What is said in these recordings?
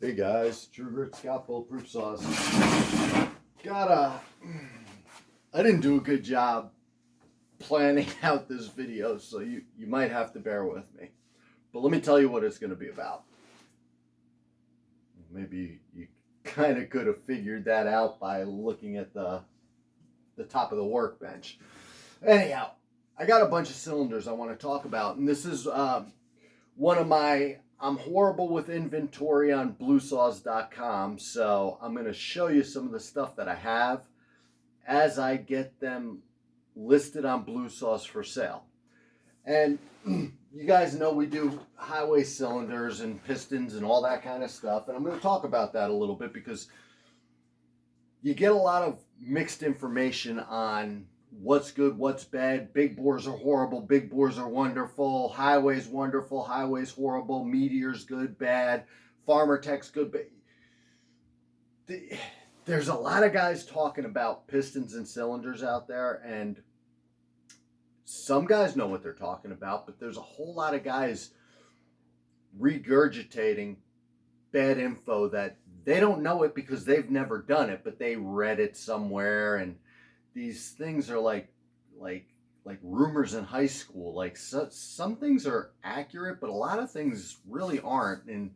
Hey guys, True Grit Scott Bulletproof Sauce. I didn't do a good job planning out this video, so you might have to bear with me. But let me tell you what it's going to be about. Maybe you kind of could have figured that out by looking at the top of the workbench. Anyhow, I got a bunch of cylinders I want to talk about, and this is one of my I'm horrible with inventory on bluesaws.com, so I'm going to show you some of the stuff that I have as I get them listed on Blue Saws for sale. And you guys know we do highway cylinders and pistons and all that kind of stuff, and I'm going to talk about that a little bit because you get a lot of mixed information on what's good, what's bad. Big bores are horrible, big bores are wonderful, highway's wonderful, highway's horrible, meteor's good, bad, farmer tech's good, bad. There's a lot of guys talking about pistons and cylinders out there, and some guys know what they're talking about, but there's a whole lot of guys regurgitating bad info that they don't know it because they've never done it, but they read it somewhere. And these things are like rumors in high school. Like some things are accurate, but a lot of things really aren't, and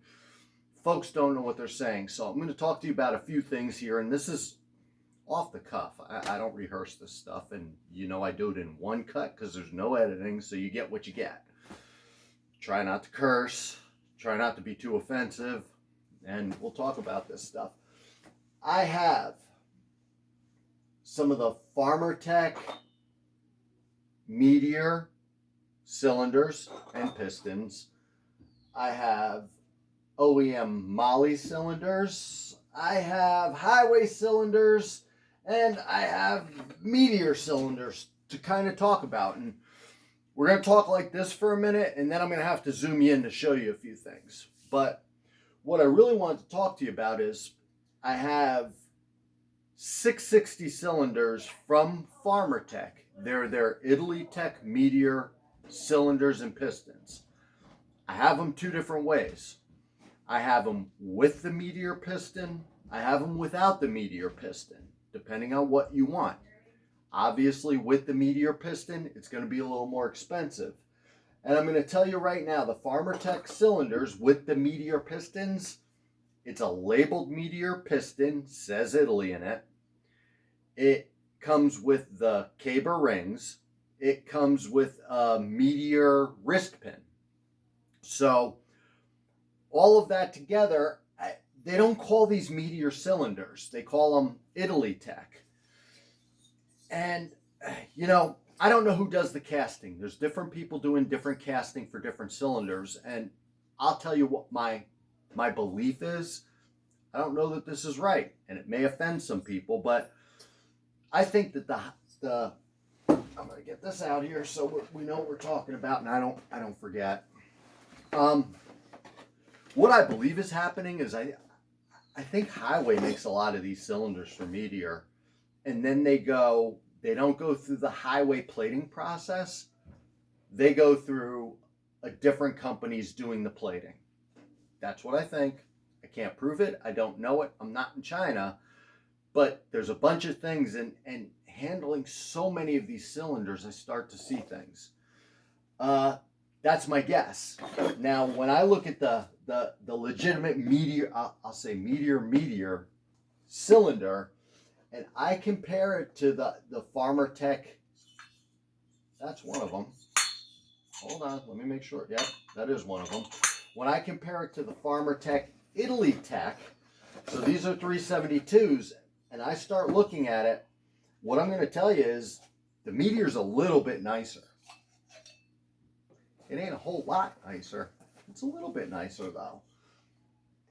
folks don't know what they're saying. So I'm going to talk to you about a few things here, and this is off the cuff. I don't rehearse this stuff, and I do it in one cut because there's no editing, so you get what you get. Try not to curse, try not to be too offensive, and we'll talk about this stuff. I have some of the Farmer Tech Meteor cylinders and pistons. I have OEM Molly cylinders. I have highway cylinders, and I have Meteor cylinders to kind of talk about. And we're going to talk like this for a minute, and then I'm going to have to zoom you in to show you a few things. But what I really want to talk to you about is I have 660 cylinders from Farmer Tech. They're their Italy Tech Meteor cylinders and pistons. I have them two different ways. I have them with the Meteor piston. I have them without the Meteor piston, depending on what you want. Obviously, with the Meteor piston, it's going to be a little more expensive. And I'm going to tell you right now, the Farmer Tech cylinders with the Meteor pistons, it's a labeled Meteor piston, says Italy in it. It comes with the Caber rings. It comes with a Meteor wrist pin. So all of that together, they don't call these Meteor cylinders. They call them Italy Tech. And, I don't know who does the casting. There's different people doing different casting for different cylinders. And I'll tell you what my belief is. I don't know that this is right, and it may offend some people, but I think that I'm going to get this out here so we know what we're talking about, and I don't forget. What I believe is happening is I think Highway makes a lot of these cylinders for Meteor, and then they don't go through the Highway plating process. They go through a different company's doing the plating. That's what I think. I can't prove it. I don't know it. I'm not in China. But there's a bunch of things, and handling so many of these cylinders, I start to see things. That's my guess. Now, when I look at the legitimate Meteor, I'll say Meteor cylinder, and I compare it to the Farmer Tech, that's one of them. Hold on, let me make sure. Yep, that is one of them. When I compare it to the Farmer Tech Italy Tech, so these are 372s, and I start looking at it, what I'm going to tell you is the Meteor's a little bit nicer. It ain't a whole lot nicer. It's a little bit nicer, though.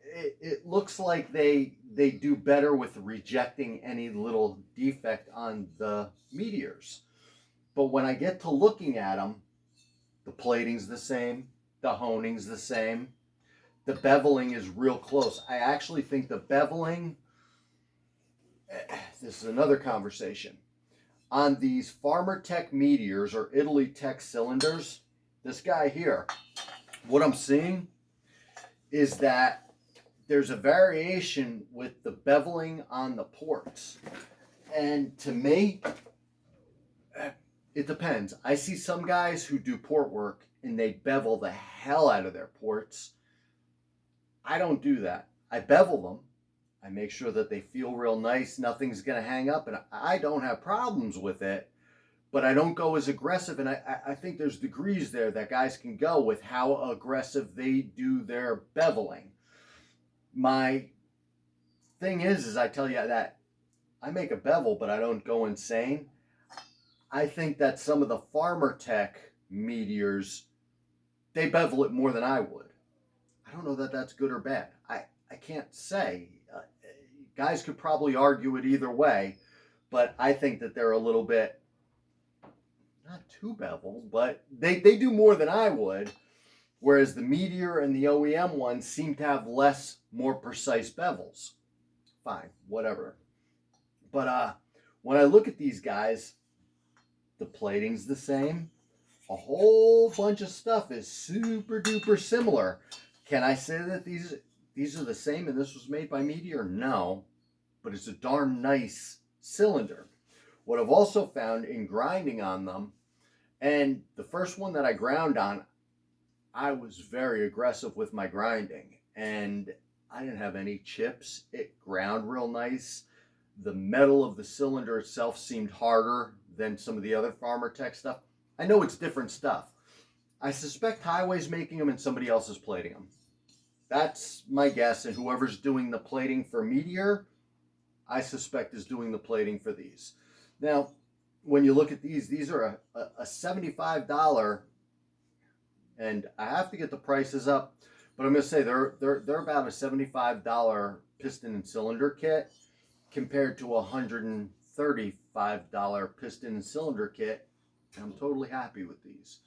It looks like they do better with rejecting any little defect on the Meteors. But when I get to looking at them, the plating's the same, the honing's the same, the beveling is real close. I actually think the beveling, this is another conversation. On these Farmer Tech Meteors or Italy Tech cylinders, this guy here, what I'm seeing is that there's a variation with the beveling on the ports. And to me, it depends. I see some guys who do port work and they bevel the hell out of their ports. I don't do that. I bevel them. I make sure that they feel real nice. Nothing's going to hang up, and I don't have problems with it, but I don't go as aggressive. And I think there's degrees there that guys can go with how aggressive they do their beveling. My thing is I tell you that I make a bevel, but I don't go insane. I think that some of the Farmer Tech Meteors, they bevel it more than I would. I don't know that that's good or bad. I can't say. Guys could probably argue it either way, but I think that they're a little bit, not too beveled, but they do more than I would, whereas the Meteor and the OEM ones seem to have less, more precise bevels. Fine, whatever. But when I look at these guys, the plating's the same. A whole bunch of stuff is super duper similar. Can I say that these are the same and this was made by Meteor? No, but it's a darn nice cylinder. What I've also found in grinding on them, and the first one that I ground on, I was very aggressive with my grinding and I didn't have any chips. It ground real nice. The metal of the cylinder itself seemed harder than some of the other Farmer Tech stuff. I know it's different stuff. I suspect Highway's making them and somebody else is plating them. That's my guess, and whoever's doing the plating for Meteor, I suspect is doing the plating for these. Now, when you look at these are a $75, and I have to get the prices up, but I'm going to say they're about a $75 piston and cylinder kit compared to a $135 piston and cylinder kit. I'm totally happy with these.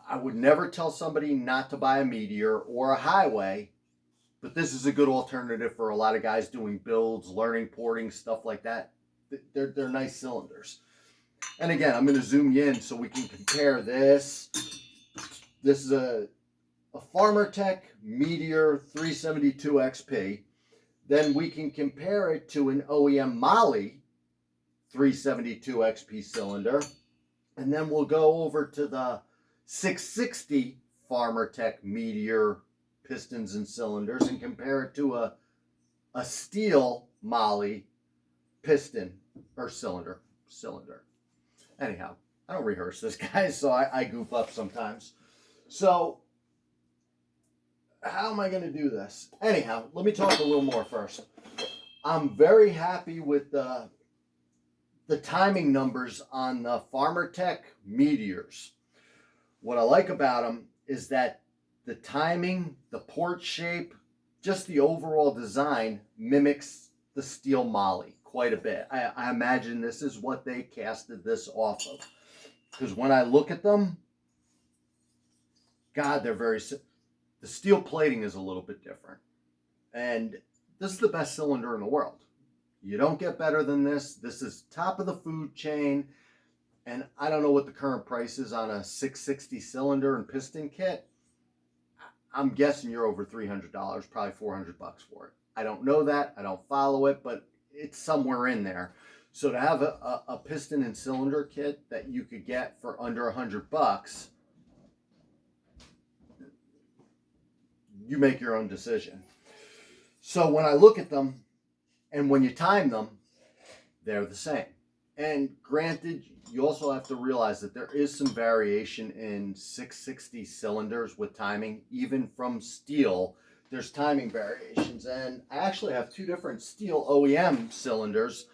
I would never tell somebody not to buy a Meteor or a Highway, but this is a good alternative for a lot of guys doing builds, learning porting, stuff like that. They're nice cylinders. And again, I'm going to zoom you in so we can compare this. This is a Farmer Tech Meteor 372 XP. Then we can compare it to an OEM Molly 372 XP cylinder. And then we'll go over to the 660 Farmer Tech Meteor pistons and cylinders and compare it to a steel Molly piston or cylinder. Anyhow, I don't rehearse this, guys, so I goof up sometimes. So how am I going to do this? Anyhow, let me talk a little more first. I'm very happy with the timing numbers on the Farmer Tech Meteors. What I like about them is that the timing, the port shape, just the overall design mimics the steel Molly quite a bit. I imagine this is what they casted this off of. Because when I look at them, God, they're very... The steel plating is a little bit different. And this is the best cylinder in the world. You don't get better than this. This is top of the food chain. And I don't know what the current price is on a 660 cylinder and piston kit. I'm guessing you're over $300, probably $400 for it. I don't know that. I don't follow it, but it's somewhere in there. So to have a piston and cylinder kit that you could get for under $100, you make your own decision. So when I look at them and when you time them, they're the same. And granted, you also have to realize that there is some variation in 660 cylinders with timing. Even from steel, there's timing variations. And I actually have two different steel OEM cylinders,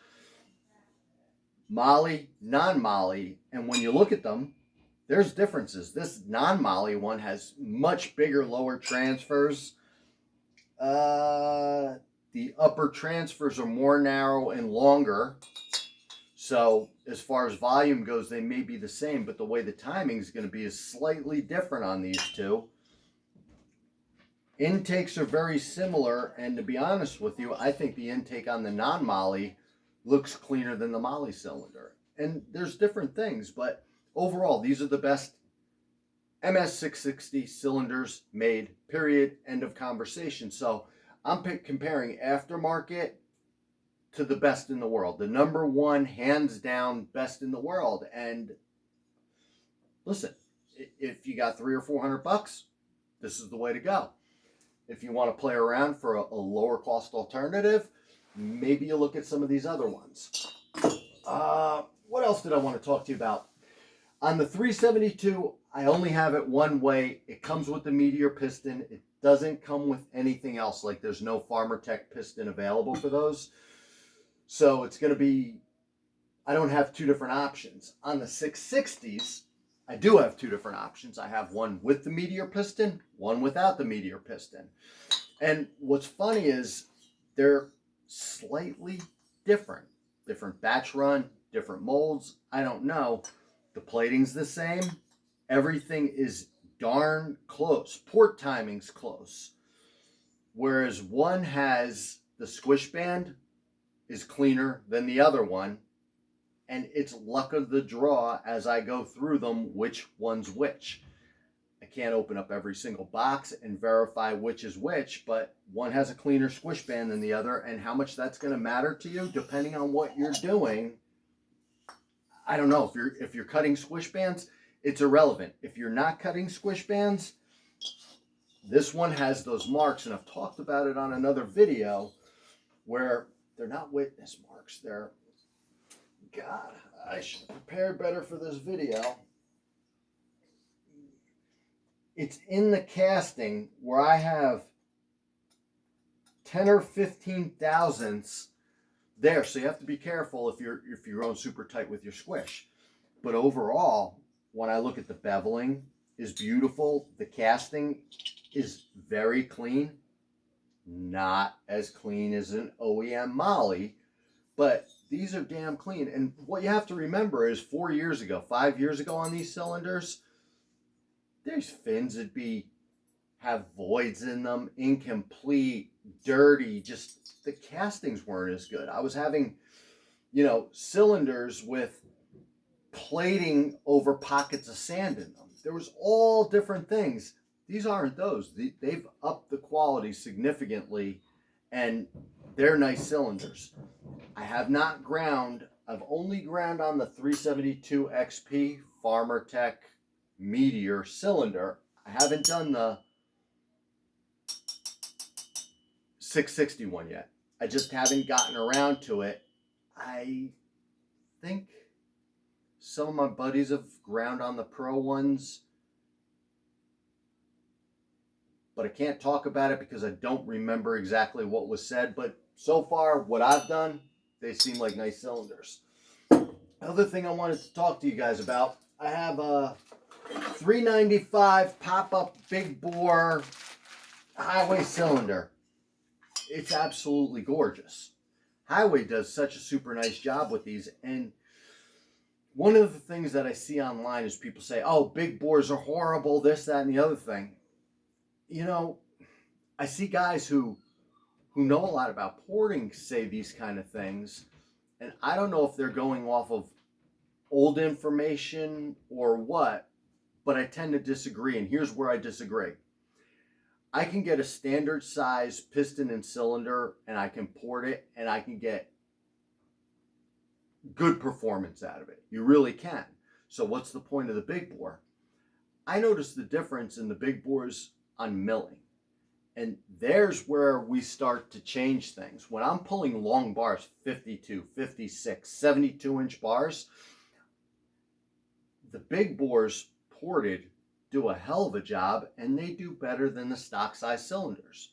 Molly, non-Molly. And when you look at them, there's differences. This non-Molly one has much bigger lower transfers. The upper transfers are more narrow and longer. So as far as volume goes, they may be the same, but the way the timing is going to be is slightly different on these two. Intakes are very similar, and to be honest with you, I think the intake on the non-Molly looks cleaner than the Molly cylinder. And there's different things, but overall, these are the best MS660 cylinders made, period, end of conversation. So I'm comparing aftermarket to the best in the world, the number one, hands down, best in the world. And listen, if you got $300 or $400, this is the way to go. If you want to play around for a lower cost alternative, maybe you look at some of these other ones. What else did I want to talk to you about? On the 372, I only have it one way. It comes with the Meteor piston. It doesn't come with anything else. Like there's no Farmer Tech piston available for those. So it's going to be, I don't have two different options. On the 660s, I do have two different options. I have one with the Meteor piston, one without the Meteor piston. And what's funny is they're slightly different. Different batch run, different molds. I don't know. The plating's the same. Everything is darn close. Port timing's close. Whereas one has the squish band is cleaner than the other one. And it's luck of the draw as I go through them which one's which. I can't open up every single box and verify which is which, but one has a cleaner squish band than the other, and how much that's going to matter to you depending on what you're doing, I don't know. If you're cutting squish bands, it's irrelevant. If you're not cutting squish bands, this one has those marks, and I've talked about it on another video where they're not witness marks. They're, God, I should have prepared better for this video. It's in the casting where I have 10 or 15 thousandths there. So you have to be careful if you're going super tight with your squish. But overall, when I look at the beveling, is beautiful. The casting is very clean. Not as clean as an OEM Molly, but these are damn clean. And what you have to remember is 4 years ago, 5 years ago on these cylinders, there's fins that have voids in them, incomplete, dirty, just the castings weren't as good. I was having, cylinders with plating over pockets of sand in them. There was all different things. These aren't those. They've upped the quality significantly, and they're nice cylinders. I have not ground. I've only ground on the 372 XP Farmer Tech Meteor cylinder. I haven't done the 661 yet. I just haven't gotten around to it. I think some of my buddies have ground on the pro ones, but I can't talk about it because I don't remember exactly what was said. But so far, what I've done, they seem like nice cylinders. Another thing I wanted to talk to you guys about, I have a 395 pop-up big bore highway cylinder. It's absolutely gorgeous. Highway does such a super nice job with these, and one of the things that I see online is people say, oh, big bores are horrible, this, that, and the other thing. I see guys who know a lot about porting say these kind of things, and I don't know if they're going off of old information or what, but I tend to disagree, and here's where I disagree. I can get a standard size piston and cylinder, and I can port it, and I can get good performance out of it. You really can. So what's the point of the big bore? I noticed the difference in the big bores on milling. And there's where we start to change things. When I'm pulling long bars, 52, 56, 72-inch bars, the big bores ported do a hell of a job, and they do better than the stock size cylinders.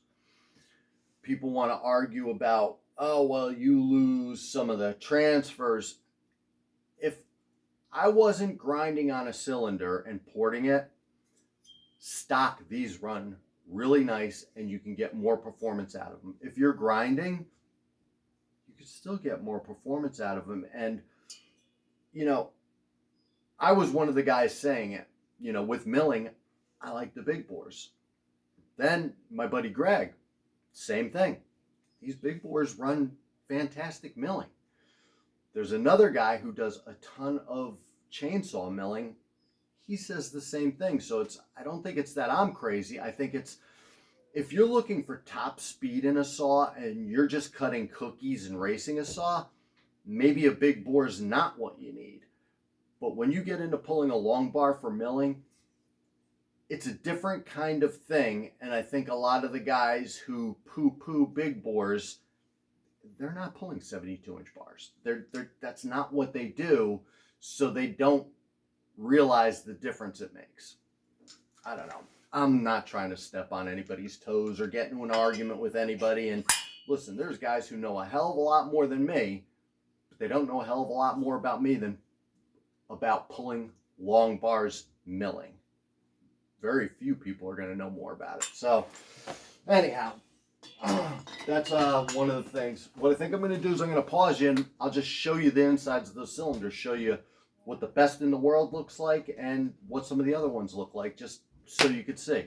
People want to argue about, oh, well, you lose some of the transfers. If I wasn't grinding on a cylinder and porting it, stock, these run really nice, and you can get more performance out of them. If you're grinding, you can still get more performance out of them. And, I was one of the guys saying it. With milling, I like the big bores. Then my buddy Greg, same thing. These big bores run fantastic milling. There's another guy who does a ton of chainsaw milling. he says the same thing. So I don't think it's that I'm crazy. I think it's, if you're looking for top speed in a saw and you're just cutting cookies and racing a saw, maybe a big bore is not what you need. But when you get into pulling a long bar for milling, it's a different kind of thing. And I think a lot of the guys who poo-poo big bores, they're not pulling 72-inch bars. That's not what they do, so they don't realize the difference it makes. I don't know. I'm not trying to step on anybody's toes or get into an argument with anybody. And listen, there's guys who know a hell of a lot more than me, but they don't know a hell of a lot more about me than about pulling long bars milling. Very few people are going to know more about it. So anyhow, that's one of the things. What I think I'm going to do is I'm going to pause you and I'll just show you the insides of those cylinders, show you what the best in the world looks like and what some of the other ones look like, just so you could see.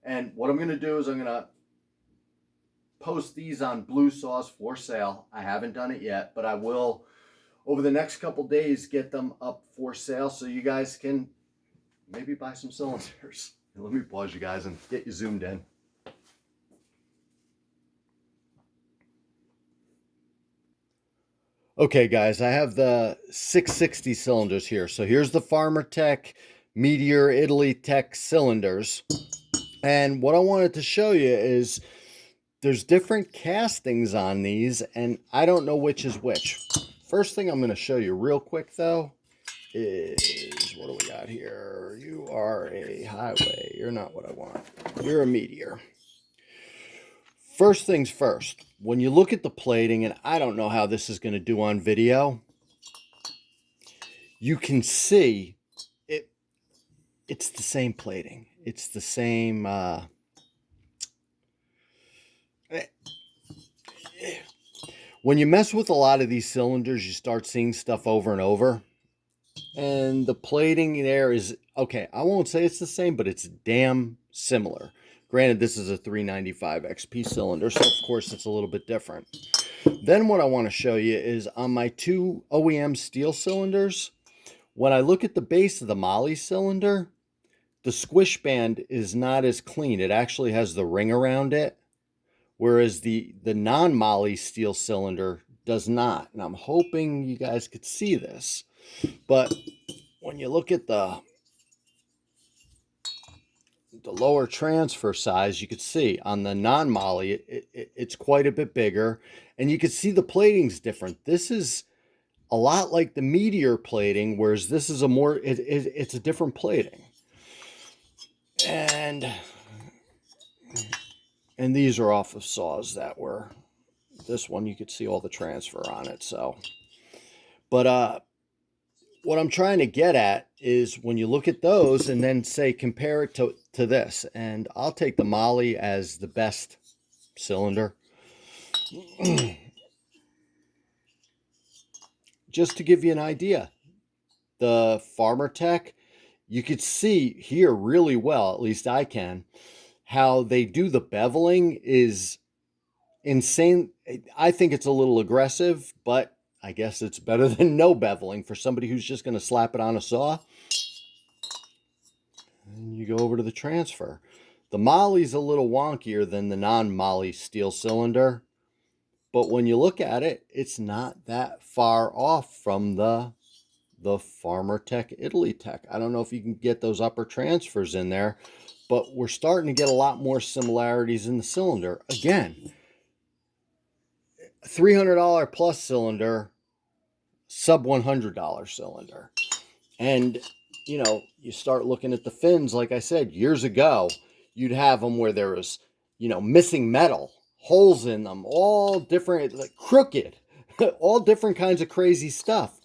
And what I'm going to do is I'm going to post these on Blue Saws for sale. I haven't done it yet, but I will over the next couple days get them up for sale so you guys can maybe buy some cylinders. Let me pause you guys and get you zoomed in. Okay guys, I have the 660 cylinders here. So here's the Farmer Tech Meteor Italy Tech cylinders. And what I wanted to show you is there's different castings on these and I don't know which is which. First thing I'm going to show you real quick though is, what do we got here? You are a highway. You're not what I want. You're a Meteor. First things first, when you look at the plating, and I don't know how this is going to do on video, you can see it's the same plating. It's the same when you mess with a lot of these cylinders, you start seeing stuff over and over. And the plating there is, okay, I won't say it's the same, but it's damn similar. Granted, this is a 395 XP cylinder, so of course it's a little bit different. Then what I want to show you is on my two OEM steel cylinders, when I look at the base of the Molle cylinder, the squish band is not as clean. It actually has the ring around it, whereas the non-Molle steel cylinder does not. And I'm hoping you guys could see this. But when you look at the lower transfer size, you could see on the non-Molle, it's quite a bit bigger. And you can see the plating's different. This is a lot like the Meteor plating, whereas this is a more, it's a different plating. And these are off of saws that were, this one you could see all the transfer on it. So, but what I'm trying to get at is when you look at those and then say compare it to this, and I'll take the Molle as the best cylinder. Just to give you an idea, the Farmer Tech, you could see here really well, at least I can, how they do the beveling is insane. I think it's a little aggressive, but I guess it's better than no beveling for somebody who's just going to slap it on a saw. And you go over to the transfer. The Molle's a little wonkier than the non-Molle steel cylinder, but when you look at it, it's not that far off from the Farmer Tech Italy Tech. I don't know if you can get those upper transfers in there, but we're starting to get a lot more similarities in the cylinder. Again, $300 plus cylinder, sub $100 cylinder. And, you know, you start looking at the fins, like I said, years ago, you'd have them where there was, you know, missing metal, holes in them, all different, like crooked, all different kinds of crazy stuff.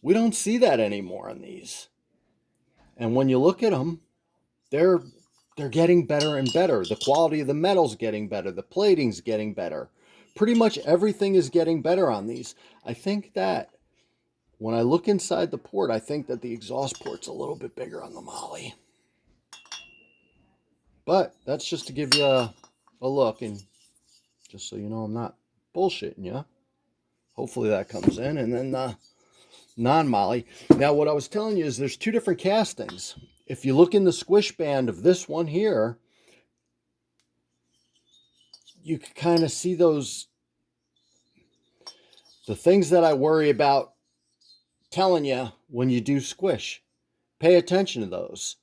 We don't see that anymore on these. And when you look at them, they're getting better and better. The quality of the metal's getting better. The plating's getting better. Pretty much everything is getting better on these. I think that when I look inside the port, I think that the exhaust port's a little bit bigger on the Molle. But that's just to give you a look, and just so you know I'm not bullshitting you. Hopefully that comes in. And then non-moly. Now, what I was telling you is there's two different castings. If you look in the squish band of this one here, you can kind of see those, the things that I worry about telling you when you do squish. Pay attention to those.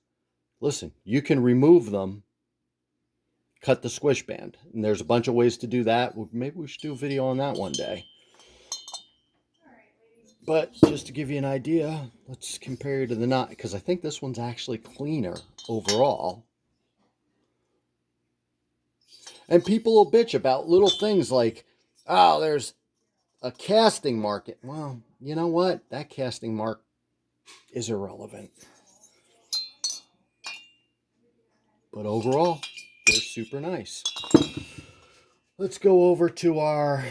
Listen, you can remove them, cut the squish band, and there's a bunch of ways to do that. Maybe we should do a video on that one day. But just to give you an idea, let's compare to the knot, because I think this one's actually cleaner overall. And people will bitch about little things like, oh, there's a casting mark. Well, you know what? That casting mark is irrelevant. But overall, they're super nice. Let's go over to our...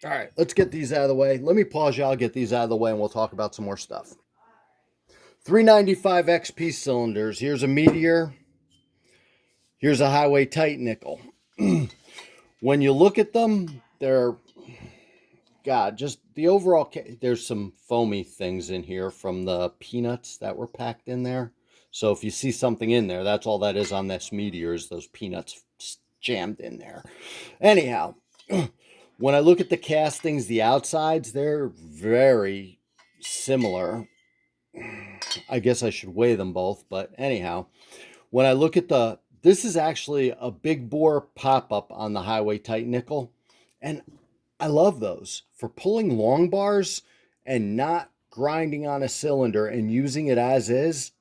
All right, let's get these out of the way. Let me pause you. I'll get these out of the way and we'll talk about some more stuff. 395 XP cylinders. Here's a Meteor. Here's a Highway Tight Nickel. When you look at them, they're... God, just the overall... There's some foamy things in here from the peanuts that were packed in there. So if you see something in there, that's all that is on this Meteor, is those peanuts jammed in there. Anyhow... When I look at the castings, the outsides, they're very similar. I guess I should weigh them both, but anyhow, when I look at this is actually a big bore pop-up on the Highway Tight Nickel, and I love those. For pulling long bars and not grinding on a cylinder and using it as is,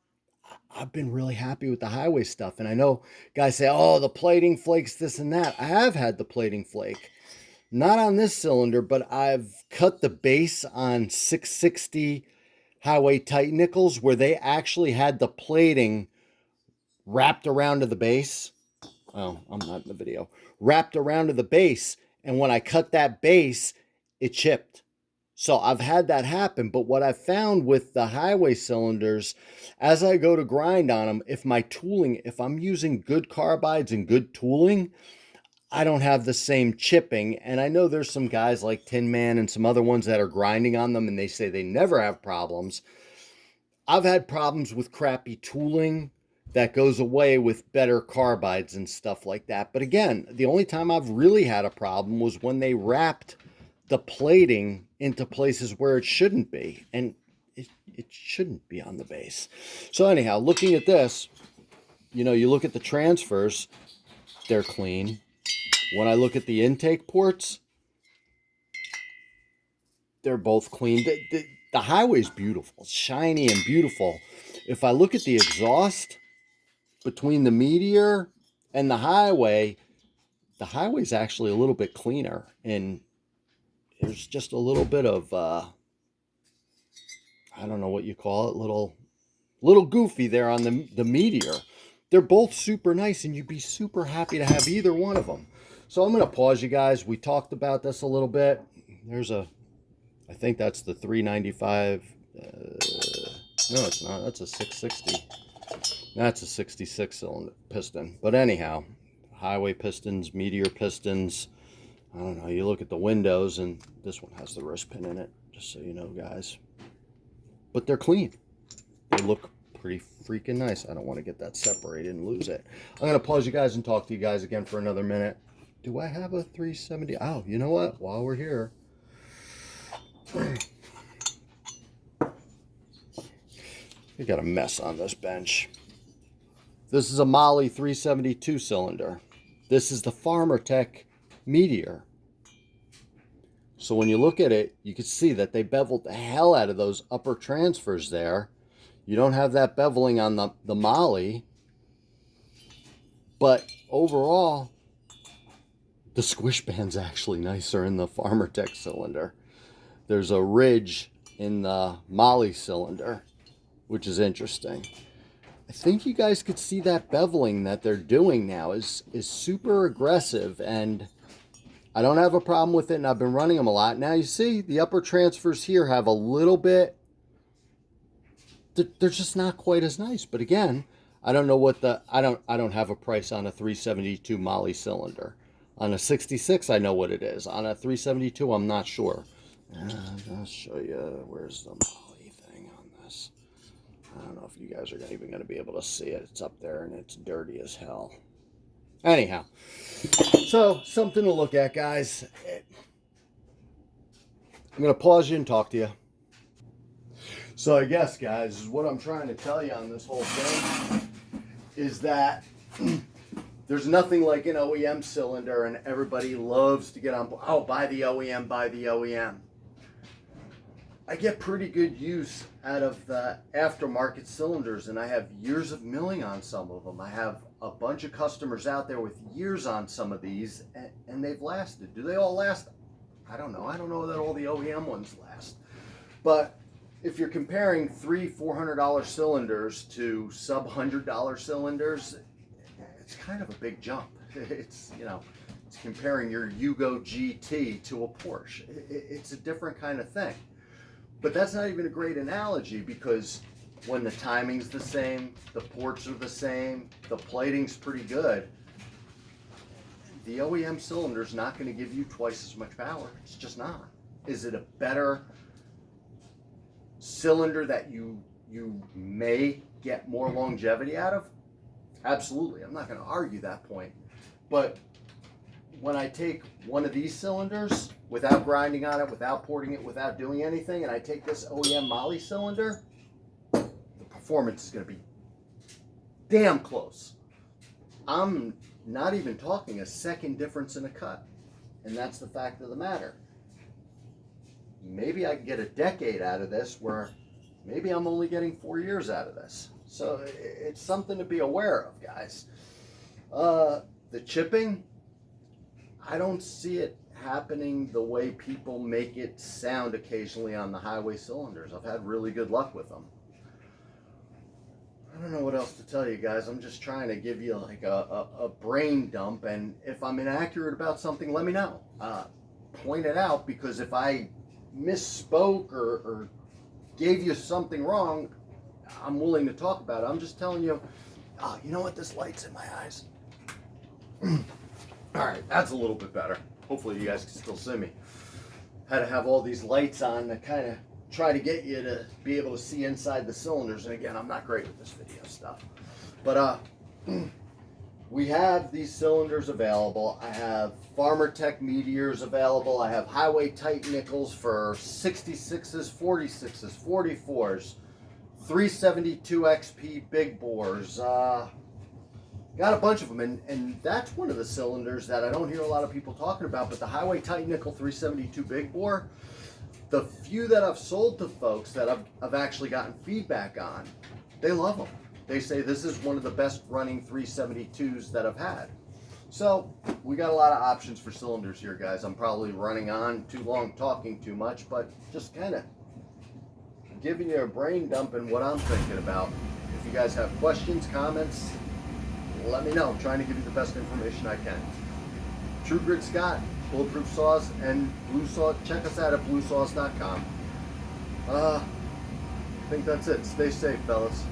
I've been really happy with the Highway stuff. And I know guys say, oh, the plating flakes, this and that. I have had the plating flake. Not on this cylinder, but I've cut the base on 660 Highway Tight Nickels where they actually had the plating wrapped around to the base. Oh, I'm not in the video. Wrapped around to the base. And when I cut that base, it chipped. So I've had that happen. But what I've found with the Highway cylinders, as I go to grind on them, if I'm using good carbides and good tooling, I don't have the same chipping. And I know there's some guys like Tin Man and some other ones that are grinding on them and they say they never have problems. I've had problems with crappy tooling that goes away with better carbides and stuff like that. But again, the only time I've really had a problem was when they wrapped the plating into places where it shouldn't be. And it shouldn't be on the base. So anyhow, looking at this, you know, you look at the transfers, they're clean. When I look at the intake ports, they're both clean. The Highway's beautiful. It's shiny and beautiful. If I look at the exhaust between the Meteor and the Highway's actually a little bit cleaner. And there's just a little bit of, I don't know what you call it, little goofy there on the Meteor. They're both super nice, and you'd be super happy to have either one of them. So I'm going to pause you guys. We talked about this a little bit. I think that's the 395. No, it's not. That's a 660. That's a 66 cylinder piston. But anyhow, Highway pistons, Meteor pistons. I don't know. You look at the windows, and this one has the wrist pin in it, just so you know, guys. But they're clean. They look pretty freaking nice. I don't want to get that separated and lose it. I'm going to pause you guys and talk to you guys again for another minute. Do I have a 370? Oh, you know what? While we're here, we got a mess on this bench. This is a Moly 372 cylinder. This is the FarmerTech Meteor. So when you look at it, you can see that they beveled the hell out of those upper transfers there. You don't have that beveling on the Moly. But overall, the squish band's actually nicer in the FarmerTech cylinder. There's a ridge in the Moly cylinder, which is interesting. I think you guys could see that beveling that they're doing now is super aggressive, and I don't have a problem with it, and I've been running them a lot. Now you see the upper transfers here have a little bit, they're just not quite as nice. But again, I don't know what I don't have a price on a 372 Moly cylinder. On a 66, I know what it is. On a 372, I'm not sure. I'll show you where's the Molly thing on this. I don't know if you guys are even going to be able to see it. It's up there and it's dirty as hell. Anyhow, so something to look at, guys. I'm going to pause you and talk to you. So I guess, guys, what I'm trying to tell you on this whole thing is that there's nothing like an OEM cylinder, and everybody loves to get on, oh, buy the OEM, buy the OEM. I get pretty good use out of the aftermarket cylinders, and I have years of milling on some of them. I have a bunch of customers out there with years on some of these, and they've lasted. Do they all last? I don't know. I don't know that all the OEM ones last. But if you're comparing $300-400 cylinders to sub-$100 cylinders, it's kind of a big jump. It's, you know, it's comparing your Yugo GT to a Porsche. It's a different kind of thing. But that's not even a great analogy, because when the timing's the same, the ports are the same, the plating's pretty good, the OEM cylinder's not going to give you twice as much power. It's just not. Is it a better cylinder that you may get more longevity out of? Absolutely. I'm not going to argue that point. But when I take one of these cylinders without grinding on it, without porting it, without doing anything, and I take this OEM Molly cylinder, the performance is going to be damn close. I'm not even talking a second difference in a cut. And that's the fact of the matter. Maybe I can get a decade out of this, where maybe I'm only getting 4 years out of this. So it's something to be aware of, guys. The chipping, I don't see it happening the way people make it sound occasionally on the highway cylinders. I've had really good luck with them. I don't know what else to tell you, guys. I'm just trying to give you like a brain dump, and if I'm inaccurate about something, let me know. Point it out, because if I misspoke or gave you something wrong, I'm willing to talk about it. I'm just telling you, you know what? This light's in my eyes. All right, that's a little bit better. Hopefully you guys can still see me. Had to have all these lights on to kind of try to get you to be able to see inside the cylinders. And again, I'm not great with this video stuff. But we have these cylinders available. I have Farmer Tech Meteors available. I have Highway Tight Nickels for 66s, 46s, 44s, 372 XP big bores. Got a bunch of them, and that's one of the cylinders that I don't hear a lot of people talking about. But the Highway Tight Nickel 372 big bore, the few that I've sold to folks that I've actually gotten feedback on, they love them. They say this is one of the best running 372s that I've had. So we got a lot of options for cylinders here, guys. I'm probably running on too long, talking too much, but just kind of giving you a brain dump in what I'm thinking about. If you guys have questions, comments, let me know. I'm trying to give you the best information I can. True Grit Scott, Bulletproof Saws, and Blue Saw. Check us out at bluesaws.com. I think that's it. Stay safe, fellas.